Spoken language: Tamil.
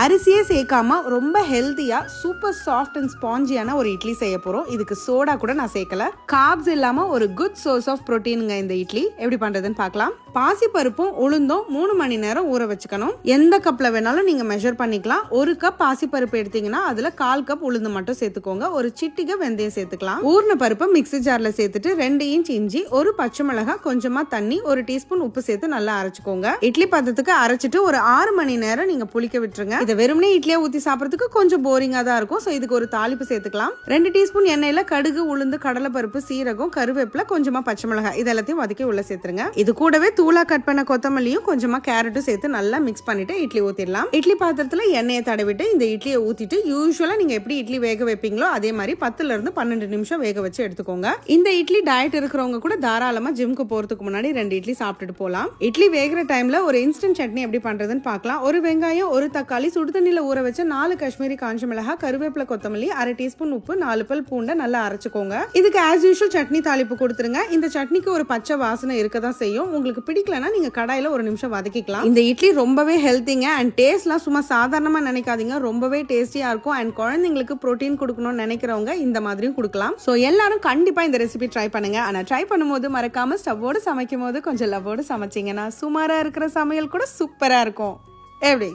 அரிசியே சேர்க்காம ரொம்ப ஹெல்த்தியா சூப்பர் சாஃப்ட் அண்ட் ஸ்பாஞ்சியான ஒரு இட்லி செய்ய போறோம். இதுக்கு சோடா கூட நான் சேர்க்கல. கார்ப்ஸ் இல்லாம ஒரு குட் சோர்ஸ் ஆஃப் புரோட்டீனுங்க இந்த இட்லி. எப்படி பண்றதுன்னு பார்க்கலாம். பாசி பருப்பும் உளுந்தும் 3 மணி நேரம் ஊற வச்சுக்கணும். எந்த கப்ல வேணாலும் நீங்க மெஷர் பண்ணிக்கலாம். 1 கப் பாசி பருப்பு எடுத்தீங்கன்னா அதுல 1/4 கப் உளுந்து மட்டும் சேர்த்துக்கோங்க. ஒரு சிட்டிகை வெந்தயம் சேர்த்துக்கலாம். ஊர்ன பருப்பை மிக்ஸி ஜார்ல சேர்த்துட்டு 2 இன்ச் இஞ்சி, ஒரு பச்சை மிளகாய், கொஞ்சமா தண்ணி, 1 டீஸ்பூன் உப்பு சேர்த்து நல்லா அரைச்சுக்கோங்க. இட்லி பதத்துக்கு அரைச்சிட்டு ஒரு 6 மணி நேரம் நீங்க புளிக்க விட்டுருங்க. இதை வெறுமனே இட்லியா ஊத்தி சாப்பிடுறதுக்கு கொஞ்சம் போரிங்கா தான் இருக்கும். சோ இதுக்கு ஒரு தாளிப்பு சேர்த்துக்கலாம். 2 டீஸ்பூன் எண்ணெயில கடுகு, உளுந்து, கடலை பருப்பு, சீரகம், கருவேப்பிலை, கொஞ்சமா பச்சை மிளகாய் இது எல்லாத்தையும் வதக்கி உள்ள சேர்த்துருங்க. இது கூடவே தூளா கட் பண்ண கொத்தமல்லியும் கொஞ்சமா கேரட்டும் சேர்த்து நல்லா மிக்ஸ் பண்ணிட்டு இட்லி ஊத்திடலாம். இட்லி பாத்திரத்துல எண்ணெயை தடவிட்டு இந்த இட்லியை ஊத்திட்டு யூசுவலா நீங்க எப்படி இட்லி வேக வைப்பீங்களோ அதே மாதிரி 10ல இருந்து 12 நிமிஷம் வேக வச்சு எடுத்துக்கோங்க. இந்த இட்லி டயட் இருக்கிறவங்க கூட தாராளமா ஜிம்க்கு போறதுக்கு முன்னாடி 2 இட்லி சாப்பிட்டுட்டு போலாம். இட்லி வேகிற டைம்ல ஒரு இன்ஸ்டன்ட் சட்னி எப்படி பண்றதுன்னு பார்க்கலாம். ஒரு வெங்காயம், ஒரு தக்காளி, சுடுதண்ணில ஊற வச்ச 4 காஷ்மீரி காஞ்ச மிளகாய், கருவேப்பிலை, கொத்தமல்லி, 1/2 டீஸ்பூன் உப்பு, 4 பல் பூண்டை நல்லா அரைச்சுக்கோங்க. இதுக்கு ஆஸ் யூஷுவல் சட்னி தாளிப்பு கொடுத்துருங்க. இந்த சட்னிக்கு ஒரு பச்சை வாசனை இருக்கதான் செய்யும். உங்களுக்கு பிடிக்கலன்னா நீங்க கடாயில 1 நிமிஷம் வதக்கிக்கலாம். இந்த இட்லி ரொம்பவே ஹெல்த்திங்க அண்ட் டேஸ்ட்லாம் சும்மா சாதாரணமா நினைக்காதீங்க. ரொம்பவே டேஸ்டியா இருக்கும் அண்ட் குழந்தைங்களுக்கு புரோட்டீன் கொடுக்கணும்னு நினைக்கிறவங்க இந்த மாதிரியும் கொடுக்கலாம். சோ எல்லாரும் கண்டிப்பா இந்த ரெசிபி ட்ரை பண்ணுங்க. ஆனா ட்ரை பண்ணும்போது மறக்காம ஸ்டவ்வோடு சமைக்கும் போது கொஞ்சம் லவ்வோடு சமைச்சீங்கன்னா சுமாரா இருக்கிற சமையல் கூட சூப்பரா இருக்கும். எப்படி?